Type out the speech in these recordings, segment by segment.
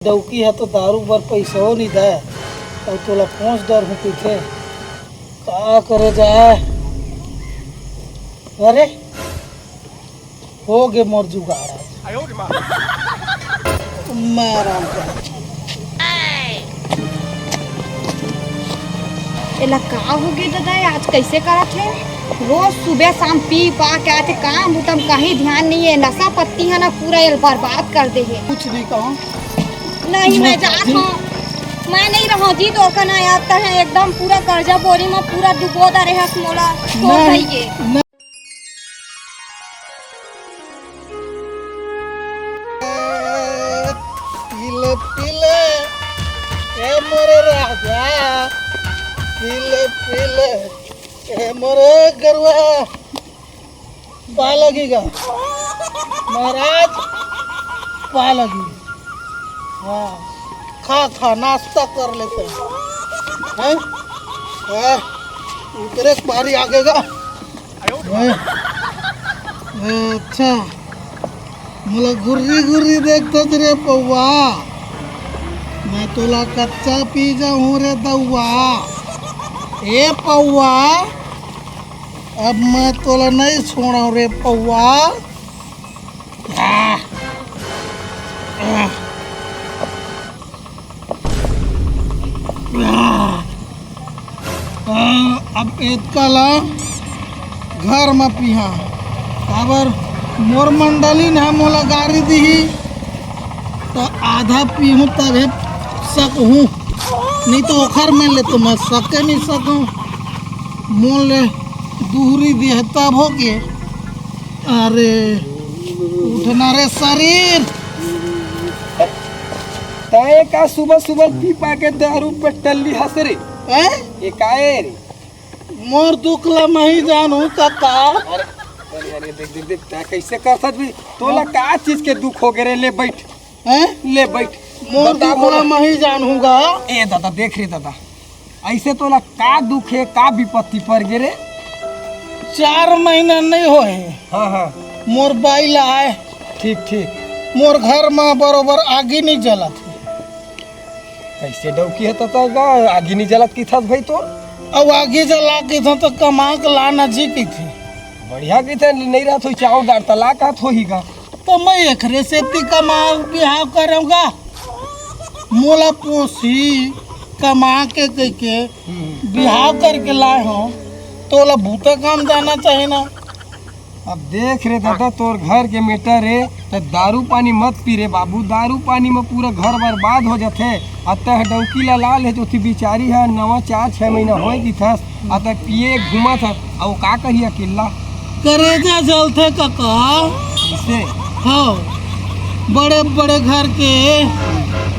डौकी है तो दारू बर पैसा नहीं दे और तोला पहुँच डर हूँ पीछे का करे जाए। अरे हो गे मोर जुगाड़ मैं आराम कर एला का हो गए दादा आज कैसे करत है। रोज सुबह शाम पी पा के आते काम उतम कहीं ध्यान नहीं है। नशा पत्ती है ना पूरा ये बर्बाद कर दे है। कुछ नहीं कहूँ नहीं मैं जात हूँ मैं नहीं रहा जी तो का ना आता है एकदम पूरा कर्जा बोरी में पूरा डुबो दा रहे मोला तो सही है। पीले पीले ए मोरे राजा पीले पीले ए मोरे गरुआ पा लगेगा महाराज पा लगी। हाँ खा खा नाश्ता कर लेते हैं उतरे बारी आगेगा। अच्छा मला गुर्री गुर्री देखते रे पौवा मैं तोला कच्चा पी जाऊँ रे दौआ। ए पौवा अब मैं तोला नहीं छोड़ा रे पौवा। अब एतकाला घर में पिहा काबर मोर मंडली ने मोला गाड़ी दी तो आधा पीहूँ तबे सकूँ नहीं तो ओखर में ले तो मैं सके नहीं सकूँ मोल ले दूरी दी है तब हो गए। अरे उठना रे शरीर ताए का सुबह सुबह पी पा के दारू पे टल्ली हंसरे ये काहे रे मोर दुखला मही जानू काका। अरे अरे देख देख देख ता कैसे करत भी तोला का चीज के दुख हो गए रे। ले बैठ ले बैठ मोर दुखला मही जानूंगा। ए दादा देख रे दादा ऐसे तोला का दुख है का विपत्ति पर गे रे। 4 महीना नहीं होए हाँ हाँ मोर बाइला है ठीक ठीक मोर घर में बरोबर आगे नहीं जलत कैसे डौकी है ता आगे नहीं जलत की था भाई तो अब आगे जला के था तो कमा के लाना जी की थी बढ़िया की थे नहीं रहा तो चाव दार तला का होईगा तो मैं एकरे से कमा बिहाव करूँगा मोला पोसी कमा के बिहाव करके लाए हो तो ला भूता काम जाना चाहिए ना। अब देख रे दादा तोर घर के मेटर रे तो दारू पानी मत पी रे बाबू। दारू पानी में पूरा घर बर्बाद हो जाते। अतः डौकी ला लाल है जो थी बिचारी है नवा 4-6 महीना हो गई था अतः पिए घुमा था और का कही अकेला करेजा जलते काका इसे हाँ बड़े बड़े घर के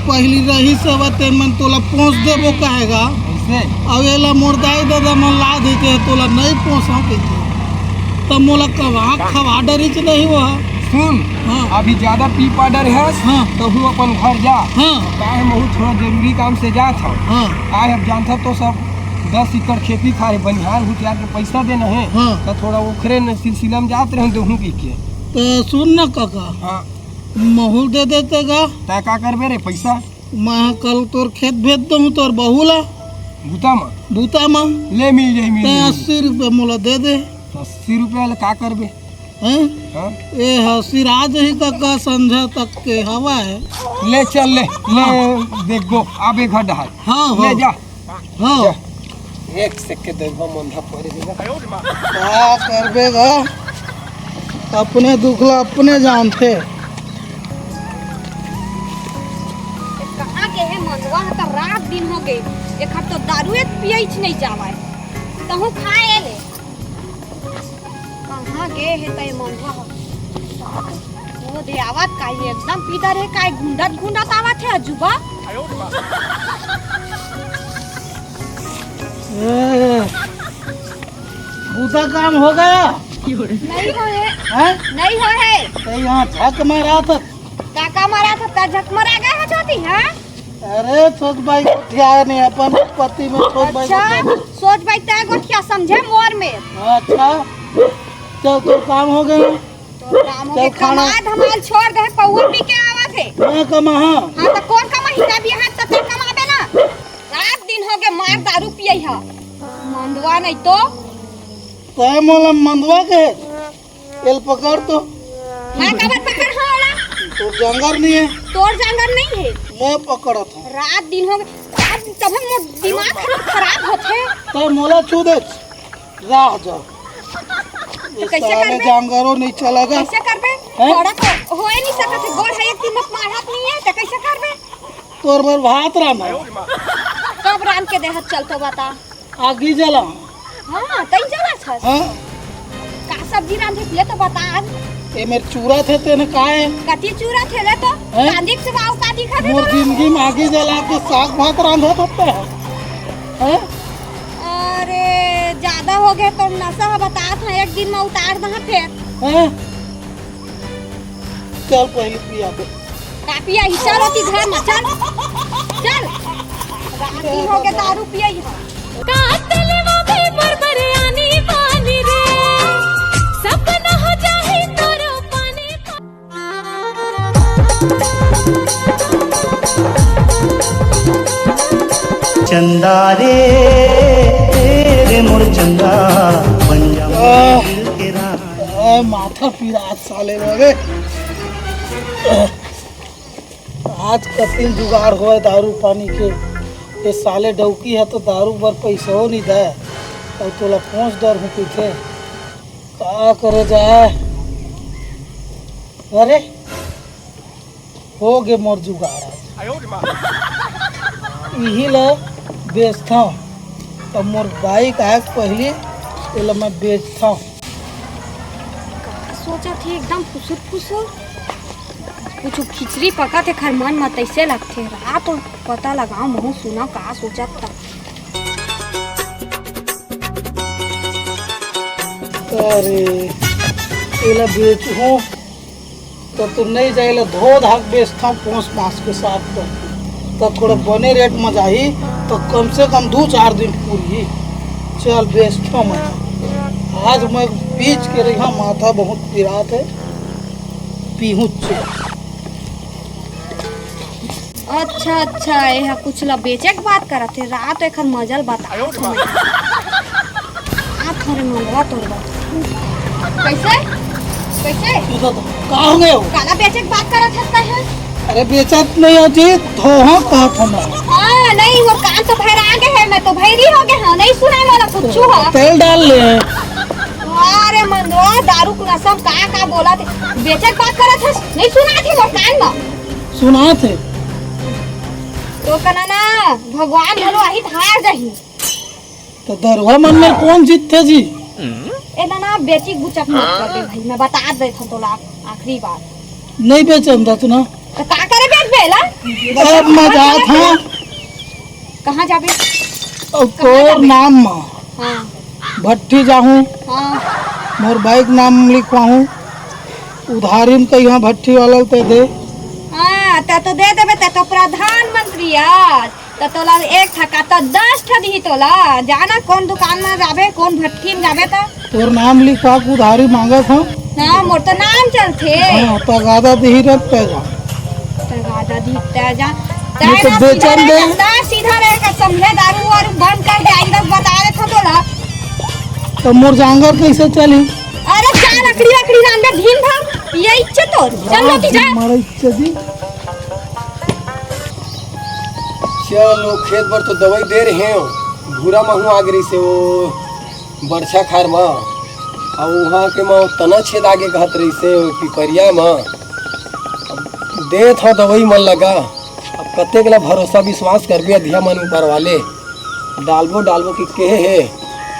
पहली रही सवते मन तोला पहुँच देबो कहेगा इसे अवेला मोरदाई दादा मन ला देते तोला नहीं पहुँचा के तो मोला कवा खवा डरिच नहीं हुआ। सुन हाँ अभी ज्यादा पी पा डर है हाँ तो हूँ अपन घर जा। हाँ काहे महू थोड़ा जरूरी काम से जा था हाँ काहे अब जानता तो सब 10 एकड़ खेती था बनिहार हुतियार के पैसा देना है हाँ तो थोड़ा उखरे न सिलसिला में जाते रहे तो हूँ पी के। तो सुन ना काका हाँ महूल दे देते गा तय का करबे रे पैसा मैं कल तोर खेत भेज दूँ तोर बहुला भूता में बूता में ले मिल जाई मिल जाई 80 रुपये मोला दे दे। 80 रुपया ले का करबे हैं हाँ ए सिराज ही काका संझा तक के हवा है। ले चल ले ले देख गो आबे घर डहार हाँ ले हाँ जा हाँ जा। एक सेकंड देखो मंधा पड़े देगा क्या करबेगा अपने दुखला अपने जानते। कहाँ के है मनवा तो रात दिन हो गए एक तो दारू पियच नहीं जावा तहु खाए ले कहाँ गे है तय मनवा वो दे आवाज काई एकदम पीता रे काई गुंडत गुंडत आवत है अजुबा। बूता काम हो गया नहीं हो है हैं नहीं हो है तो यहाँ झक मारा था काका मारा था ता झक मरा गया है छोटी है। अरे सोच भाई उठिया नहीं अपन पति में सोच भाई अच्छा सोच भाई तय को क्या समझे मोर में। अच्छा चल तो काम हो गया तो काम हो गया चल खाना कमाल धमाल छोड़ दे पौवा पी के आवा थे। मैं कमा हाँ हाँ तो कौन कमा हिता भी हाथ तक कमाबे ना। रात दिन हो गए मार दारू पिए है। मंदवा नहीं तो तय मोला मंदवा के एल पकड़ तो मैं कबर पकड़ हाँ वाला तो जंगर नहीं है तोर जंगल नहीं है। मैं पकड़ा था रात दिन हो गए तब मोर दिमाग खराब होते। तय मोला छू दे राह जा तो कैसे साले करबे? जंगरों नहीं चलेगा कैसे करबे? हैं? थोड़ा तो होए नहीं सकत है। गोड़ है एक दिन मत मारत नहीं है तो कैसे करबे? तोर भर भात राना कब रान के देहत चलतो बता। आगी जला हाँ तई चला छस। हाँ का सब्जी रांधे ले तो बता। ये मेरे चूरा थे तेने काहे कति चूरा थेले तो हैं? कांदिक से वाव का दिखा दे मोर तो। जिंदगी में आगी जला के साग भात रांधा सकते हैं हैं? अरे ज्यादा हो गए तो नशा बता था एक दिन में उतार दहा फिर। हैं? चल पहले पिया दे कापिया ही चल होती घर में चल चल। रात दिन हो गए दारू पिया ही कातलवा में बरबरियानी पानी रे सपना हो जाए तोरो पानी चंदा रे तेरे मोर चंदा बन जा दिल के राह। माथा पीरा आज साले लगे आज कतिल जुगाड़ हो दारू पानी के ये साले डौकी है तो दारू बर पैसा हो नहीं दे और तोला पहुँच डर हूँ पीछे का करे जाए। अरे हो गे मोर जुगाड़ यही ला बेचता तब मोर बाइक आए पहले ये मैं बेचता हूँ। सोचा थी एकदम फुसुर फुसुर कुछ खिचड़ी पका थे खर मन में तैसे लगते रात और पता लगाओ मुँह सुना का सोचा था। अरे एला बेचूं तो तू नहीं जाएला धो धाक बेचता हूँ पोस मास के साथ तो थोड़ा बने रेट में जाही तो कम से कम 2-4 दिन पूरी चल बेचता हूँ मैं। आज मैं पीच के रही हूँ माथा बहुत पिरात है पीहूँ अच्छा अच्छा यह कुछ ला बेचे के बात करत थे रात एक मजल बताओ आप थोड़े मंगवा तोड़वा कैसे कैसे का हो गए हो? काला बेचे के बात करत है। अरे बेचत नहीं हो जी धोहा कहत हूँ मैं। हाँ नहीं वो कान तो भैरा गए है मैं तो भैरी हो गए हाँ नहीं सुना वाला कुछ है। तेल डाल ले अरे मंदवा दारू कुना सब का बोला थे बेचे के बात करत है नहीं सुना थी वो कान में सुना थे तो कना ना भगवान भलो आही हार जही तो दरवा मन में कौन जीतते जी ए ना बेची गुचक मत कर दे भाई मैं बता दे था तो आखिरी बार नहीं बेचन था तू ना तो का करे बेच बेला अब मजा था कहाँ जाबे और तोर नाम में हाँ भट्टी जाहूँ हाँ मोर बाइक नाम लिखवाहूँ उधारी में कहीं यहाँ भट्टी वाला पे दे हाँ तो दे देबे तो प्रधानमंत्री आज तो तोला एक ठका तो 10 ठा दी तोला जाना कौन दुकान में जाबे कौन भट्टी में जाबे तो तोर नाम लिखवा के उधारी मांगा था हाँ मोर तो नाम चलते हाँ तगादा दी रत पे जा तगादा दीखता जा ये तो बेचन दे सीधा रहेगा समझे दारू और बंद कर दे एकदम बता दे था तोला तो मोर जांगर कैसे चली अरे जा लकड़ी लकड़ी रान में ढील भाग ये इच्छा तो चल लोटी जा मारा इच्छा जी चलो खेत पर तो दवाई दे रहे हैं भूरा महू आ गई से वो बरछा खार में और वहाँ के माँ तना छेद आगे कहत रही से पिपरिया में दे था दवाई मन लगा अब कते गला भरोसा विश्वास करबे अधिया मन ऊपर वाले डालबो डालबो कि के है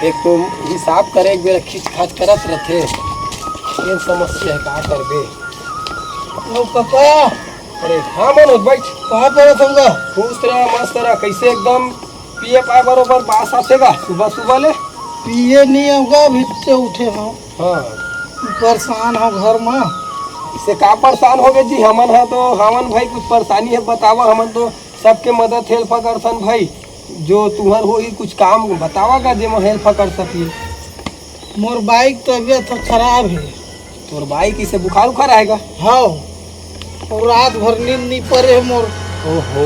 एक तो हिसाब करे एक बेर खींच खाच करत रहते ये समस्या है का करबे लो कका अरे हाँ मनोज बैठ कहाँ पर रहूँगा खुश रहा मस्त रहा कैसे एकदम पिए पाए बरोबर बास आसेगा सुबह सुबह ले पिए नहीं होगा अभी से उठे हो हाँ परेशान हो घर में इससे का परेशान हो गए जी हमन है तो हमन भाई कुछ परेशानी है बतावा हमन तो सबके मदद हेल्प करसन भाई जो तुहर हो ही कुछ काम बतावागा जे मैं हेल्प कर सकी मोर बाइक तबियत खराब है तोर बाइक इसे बुखार उखार आएगा हाँ और रात भर नींद नहीं पड़े है मोर। ओहो,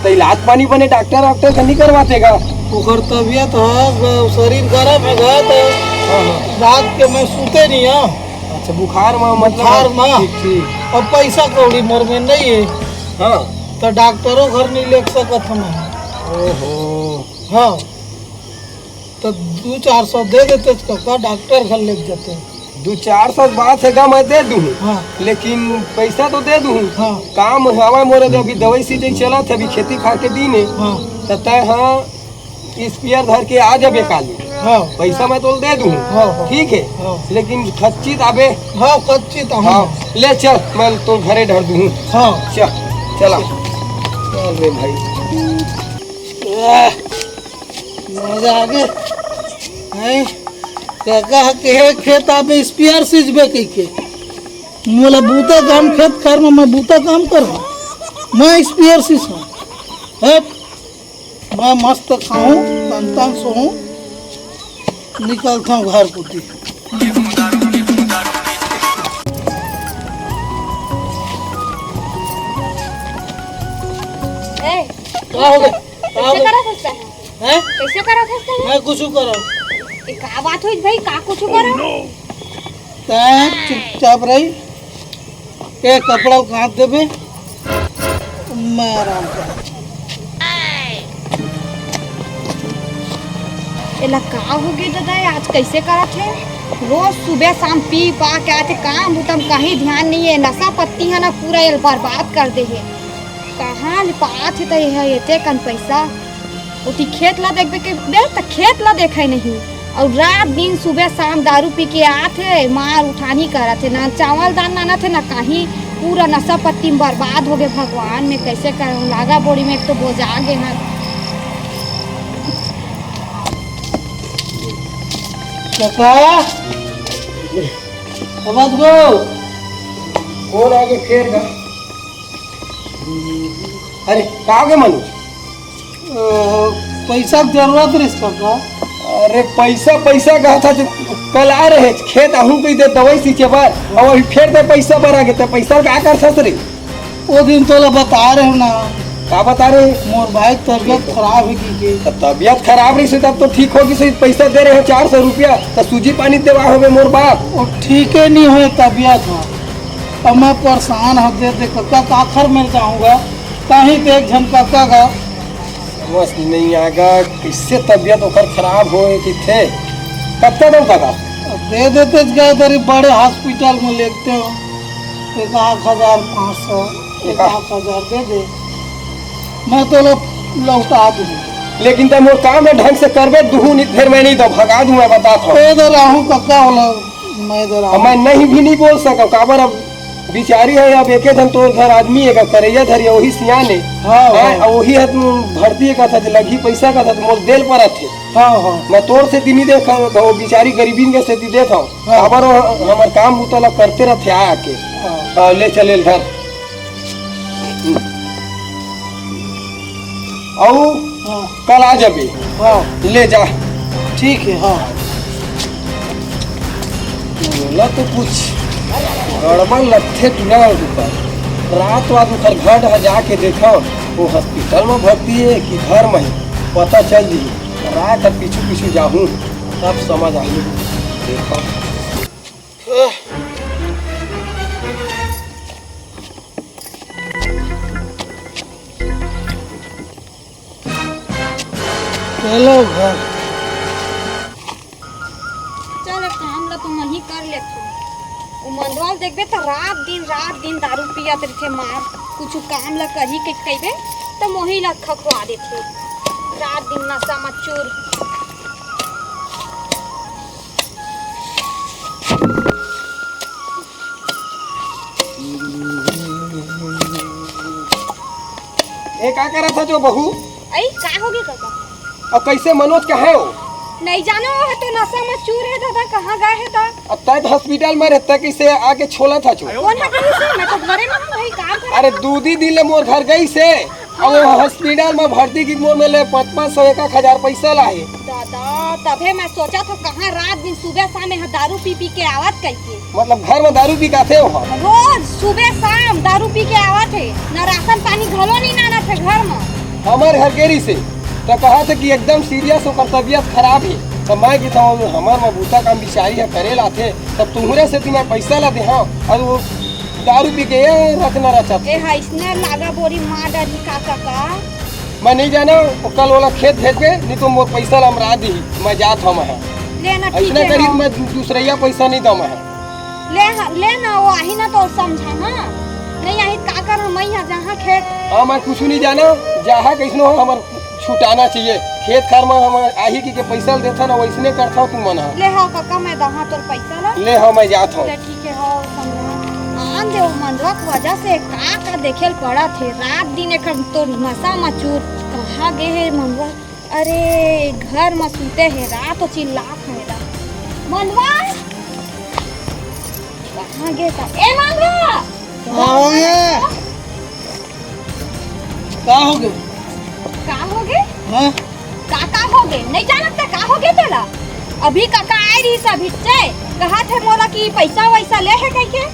तो इलाज पानी बने डॉक्टर वॉक्टर से नहीं करवातेगा? ओकर तबीयत है, शरीर गर्म है तो रात के मैं सूते नहीं है। अच्छा, बुखार में मतलब? बुखार में। ठीक ठीक। अब पैसा कौड़ी मोर में नहीं है हाँ, तो डॉक्टरों घर नहीं ले सकत हम। ओहो, हाँ, तो 200-400 दे देते कक्का, डॉक्टर घर ले जाते। 200-400 बात है, मैं दे दूँ, हाँ लेकिन पैसा तो दे दूँ। हाँ काम हवा मोरे जो अभी दवाई सीधे चला था, अभी खेती खा के दी ने, हाँ तो तय हाँ स्पीयर धर के आ जाबे काली। हाँ पैसा मैं तो दे दूँ, हाँ हाँ ठीक है, हाँ लेकिन खच्ची आबे। हाँ कच्ची तो हाँ, हाँ ले चल, मैं तो घरे धर दूँ। हाँ। चला चल रे भाई। मजा आ गया है। काका के खेत में स्पेयर सीजबे के मोला बूता काम खेत कर में मैं बूता काम कर मैं स्पेयर सीज है। मैं मस्त खाऊं तन सोऊं निकलता हूँ घर कुटी। क्या हो गया? क्या हो कैसे गया? करा सकता है? हैं? कैसे करा सकता है? मैं कुछ करो ये का बात हुई भाई, का कुछ करो? तैं चुपचाप रही के कपड़ा काट देबे मैं आराम कर। एला का हो गया दादा, आज कैसे करत है? रोज सुबह शाम पी पा के आते, काम उतम कहीं ध्यान नहीं है। नशा पत्ती है ना, पूरा ये बर्बाद कर दे है। कहाँ ले पात है तो यह एते कन पैसा उठी खेत ला देखबे के बेल तक खेत ला देखे नहीं, और रात दिन सुबह शाम दारू पी के आते, मार उठानी करत है, ना चावल दान नाना थे ना कहीं, पूरा नशा पत्ती में बर्बाद हो गए। भगवान में कैसे करूँ, लागा बोरी में एक तो बोझा गए हैं। काका समझ गो कौन आगे फेर गा? अरे का गे मनु? पैसा की जरूरत रही काका। अरे पैसा पैसा कहा था जो कल आ रहे खेत आहू कही दे दवाई सींचे बार, और अभी फिर दे पैसा भरा के, तो पैसा का कर सकते रे? वो दिन तो बता रहे हो ना, का बता रहे? मोर भाई तबियत खराब है की तो तबियत खराब रही से तब तो ठीक होगी से पैसा दे रहे हो 400 रुपया, तो सूजी पानी देवा हो मोर बाप। वो ठीक है नहीं हुए तबियत हो। अब मैं परेशान हो दे काका का आखिर मिल जाऊंगा कहीं तो एक झन काका का समझ नहीं आएगा किससे तबियत ओकर खराब हो कि थे कब तक दो काका? दे देते गए तेरी बड़े हॉस्पिटल में लेते हो 1,500 1,000 दे दे, मैं तो लौटा दूंगी। लेकिन तब मोर काम है ढंग से करबे दूँ, नहीं फिर मैं नहीं तो भगा दूँ। मैं बताता हूँ दे रहा हूँ काका वाला, मैं दे रहा अब हूँ। मैं नहीं भी नहीं बोल सका काबर, अब बिचारी है, अब एक धन तो घर आदमी है करैया धर वही सियान है। हाँ वही है भर्ती का था लगी पैसा का था तो मोर देल पर थे। हाँ हाँ मैं तोर से दिनी देखा वो बिचारी गरीबी के से देता हूँ। हाँ। काबर हमारे काम उतला करते रहते आके। हाँ ले चले घर औ हाँ कल आ जाबे, हाँ ले जा। ठीक है। हाँ बोला तो कुछ गड़बड़ लथे टूरा ऊपर रात वाद उधर घर जाके देखा वो हॉस्पिटल में भर्ती है कि घर में ही पता चल जी। रात अब पीछू पीछू जाऊँ तब समझ आई। देखो चलो घर। चल काम ला तो वही कर लेते। वो मंडवाल देखबे तो रात दिन दारू पियत रहे, मार कुछ काम ला कही के कहबे तो मोही ला खखवा देते। रात दिन नशा में चूर। ए का करा था जो बहू? आई का होगी काका? और कैसे मनोज कहे हो? नहीं जानो है तो नशा में चूर है दादा, कहाँ गए है ता? अब तय हॉस्पिटल में रहता कैसे आके छोला था चो? कौन है कहीं से? मैं तो घरे में हूँ, वही काम कर। अरे दूधी दिन ले मोर घर गई से अब हॉस्पिटल में भर्ती की मोर में ले 500 1,000 पैसा लाए। दादा तभे मैं सोचा था कहाँ रात दिन सुबह शाम यहाँ दारू पी पी के आवत कैसे। मतलब घर में दारू पी काथे हो? रोज सुबह शाम दारू पी के आवत है, न राशन पानी घलो नहीं नाना थे घर में। हमारे घर केरी से तो कहा था कि एकदम सीरियस होकर तबीयत खराब है। तो मैं की था हमार में बूता काम बिचारी है करे लाथे, तब तुम्हारे से तुम्हें पैसा ला दे। हाँ और वो दारू पी के रखना रचा ए हां इसने लागा बोरी मार डाली का मैं नहीं जाना। वो कल वाला खेत भेज के नहीं तो मोर पैसा लमरा दी। मैं जात हम है लेना ठीक इतना है करीब मैं दूसरा पैसा नहीं दम है। लेना वो आही ना तो समझा ना नहीं आई का कर हम यहाँ जहाँ खेत। हाँ मैं कुछ नहीं जाना जहाँ कैसनो हमार छुटाना चाहिए खेत खार में। हम आही की के पैसा देता ना वैसने करता तुम मना ले हाँ काका मैं दहा तोर पैसा ला ले। हाँ मैं जात हूँ। ठीक है हाँ समझा आन दे मनवा की वजह से का देखेल पड़ा थे रात दिन एक तो नशा मचूर कहाँ गए है मनवा। अरे घर में सूते है रात तो चिल्ला है मनवा कहाँ गए था। ए मनवा का हो गया? का हो गए? का हो गए? हाँ काका हो गए नहीं जानत का हो गए तेला। अभी काका आए रही सब हिस्से कहा थे मोला कि पैसा वैसा ले है कह के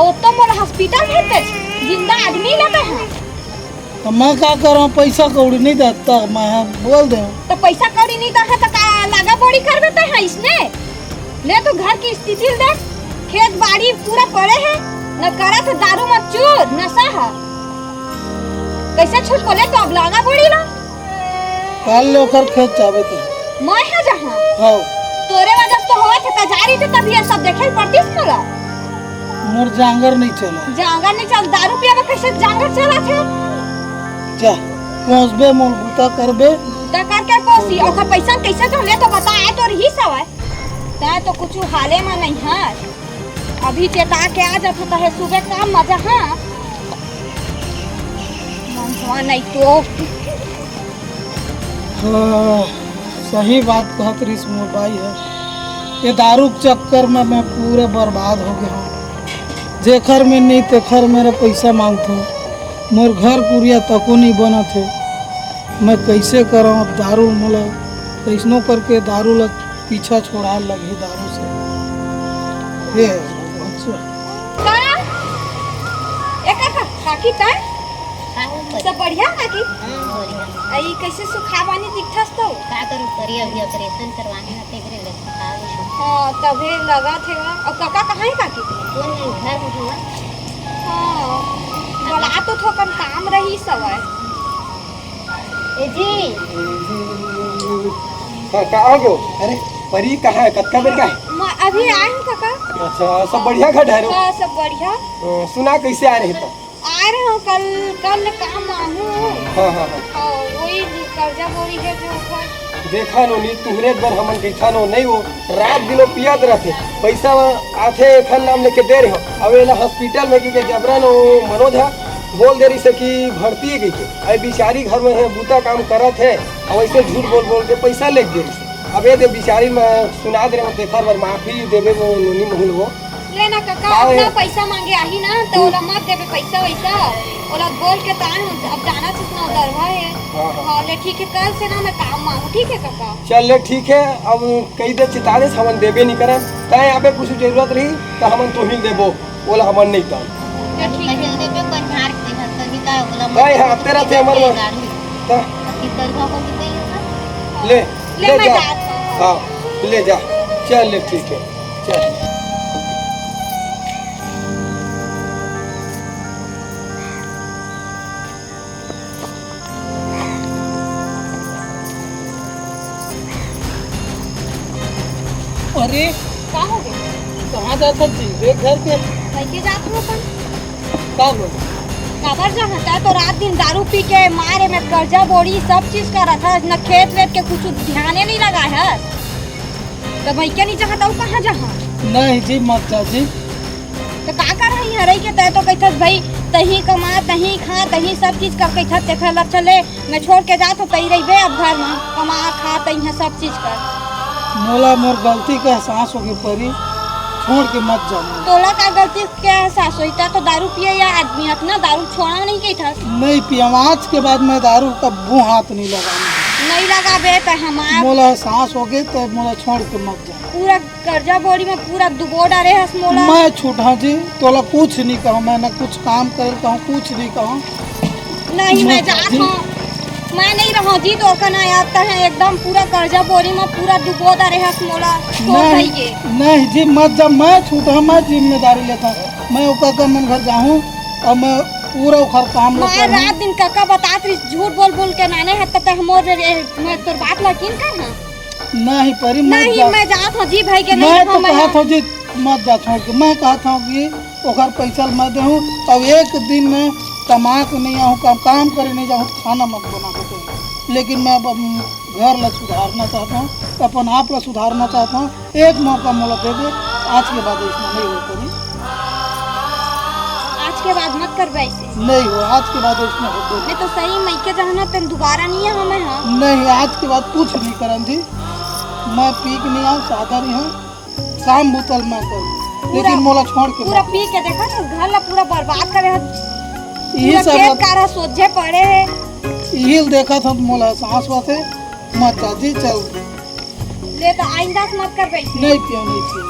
और तो मोला हॉस्पिटल भेजते जिंदा आदमी लेते हैं। तो मैं का करूँ पैसा कौड़ी नहीं देता मैं बोल दे। तो पैसा कौड़ी नहीं दे तो का लागा बोड़ी कर देते हैं इसने। ले तो घर की स्थिति देख खेत बाड़ी पूरा पड़े है न करा तो दारू मत चूर नशा है कैसे छूट को ले तो अब लागा बोड़ी ला काल लोकर खेत चावे थे मैं है जहाँ हाँ तोरे वजह से तो हुआ थे तजारी थे तभी ये सब देखे पड़ती मोला। मोर जांगर नहीं चला। जांगर नहीं चल दारू पिया कैसे जांगर चला थे। जा पहुँचबे मोल बूता करबे तो करके कोसी और पैसा कैसे तो ले तो बता आए तो रही सब है तय तो कुछ हाले में नहीं है। अभी चेता के आ जाता है सुबह काम मजा। हाँ मनवा नहीं तो हाँ, सही बात कहत रही मोर भाई है। ये दारू के चक्कर में मैं पूरे बर्बाद हो गया हूँ। जेखर में नहीं तेखर मेरा पैसा मांगते मोर घर पूरिया तको नहीं बना थे। मैं कैसे करूँ अब दारू मोला कैसनो करके दारू लग पीछा छोड़ा लगी दारू से। हे करा एक काकी तय सब बढ़िया काकी। आई कैसे सुखा पानी दिखथस तो का करूं करिए अभी ऑपरेशन करवाने ना तेरे लिए हाँ तभी लगा थे। और काका कहाँ है काकी? कौन नहीं घर में हुआ। हाँ बड़ा तो थोकन काम रही सब है। ए जी कहाँ गो? अरे परी कहाँ है? कत्का बेर का है? मैं अभी आए हूँ काका। अच्छा सब बढ़िया घर है। हाँ सब बढ़िया। सुना कैसे आ रहे तो? आ रहे हो कल काम आहूँ। हाँ हाँ हाँ वही कर्जा बोरी है जो ऊपर देखा नो नी तुम्हारे बार हमन कैसा नो नहीं हो रात दिनों पियात रहते पैसा आथे खन नाम लेके दे रहे हो। अब एला हॉस्पिटल में की के जबरन मनोज है बोल दे रही से कि भर्ती है गई के अरे बिचारी घर में है बूता काम करत है और ऐसे झूठ बोल बोल के पैसा ले दे रही। अब ये दे बिचारी में सुना दे रहे देखा बार माफी देवे वो नोनी महल वो लेना काका अपना पैसा मांगे आही ना तो ओला मत देवे पैसा वैसा ओला बोल के तान अब जाना कितना दरवा है। हाँ ले ठीक है कल से ना मैं काम मांगू ठीक है काका। चल ले ठीक है। अब कई दे चितारे हमन देवे नहीं करे तय यहाँ पे कुछ जरूरत रही तो हमन तो ही देबो बोला हमन नहीं तो कहीं दे पे पंधार के घर तभी का बोला भाई हाँ तेरा थे हमर में ता कि दरगाह को भी कहीं ले ले मैं जा जात हूँ। हाँ ले जा चल ले ठीक है चल। अरे का हो गए? कहाँ जाता थी वे घर के लेके जात हूँ अपन का बोल काबर जहाँ था तो रात दिन दारू पी के मारे में कर्जा बोरी सब चीज कर रहा था न खेत वेत के कुछ ध्यान नहीं लगा है। तो मैं क्या नहीं चाहता हूँ कहाँ जहाँ नहीं जी मत जा जी। तो का कर रही है रही के तय तो कहते भाई तही कमा तही खा तही सब चीज कर कहते देखा लग चले मैं छोड़ के जात हूँ तही रही अब घर में कमा खा तही सब चीज कर। मोला मोर गलती का एहसास होगी परी छोड़ के मत जा मोला। तोला का गलती क्या एहसास होता तो दारू पिए या आदमी अपना दारू छोड़ा नहीं गई था। नहीं पिया, आज के बाद मैं दारू का मुँह हाथ नहीं लगाऊंगा। नहीं लगा बे तो हमारा मोला एहसास हो गए तो मोला छोड़ के मत जा। पूरा कर्जा बोरी में पूरा डुबो डाले हस मोला। मैं छूटा जी, तोला कुछ नहीं कहूँ, मैं न कुछ काम करे कहूँ, कुछ नहीं कहूँ। नहीं मैं जात हूँ, मैं नहीं रहूँ जी तो ना याद है एकदम पूरा कर्जा बोरी में पूरा डुबो डाले हस मोला। छोड़ नहीं दइए। नहीं जी मत जा, मैं छूटा, मैं जिम्मेदारी लेता हूँ। मैं ओका मन घर जाऊँ और मैं पूरा उखर काम मैं लेता रात दिन काका बतात रही झूठ बोल बोल के नाने है तब तक मैं तोर बात लकीन कर हाँ। नहीं परी मत नहीं जा। मैं जात हूँ जी भाई के मैं नहीं तो हूँ कहता हूँ जी मत जा छोड़ के। मैं कहता हूँ कि ओकर पैसा मैं दे और एक दिन में कमा के नहीं आऊँ, काम करे नहीं जाऊँ, खाना मत बना के दे। लेकिन मैं अब घर ला सुधारना चाहता हूँ, अपन आप ला सुधारना चाहता हूँ। एक मौका मोला दे दे, आज के बाद इसमें नहीं हो पड़ी। आज के बाद मत कर वैसे। नहीं हो, आज के बाद इसमें हो दे। नहीं तो सही मई के जाना तेन दोबारा नहीं है हमें हाँ। नहीं आज के बाद कुछ नहीं करन जी। मैं पी के नहीं आऊँ, सादा नहीं हूँ, शाम बोतल मैं करूँ, लेकिन मोला छोड़ के पूरा मत। पी के देखा तो घर ला पूरा बर्बाद करे है। यही पूरा खेत सब कारा सोझे पड़े है। यही देखा था तो मोला सांस वाते मत जा जी, चल ले तो आइंदा से मत कर वैसे। नहीं पियो नहीं पियो।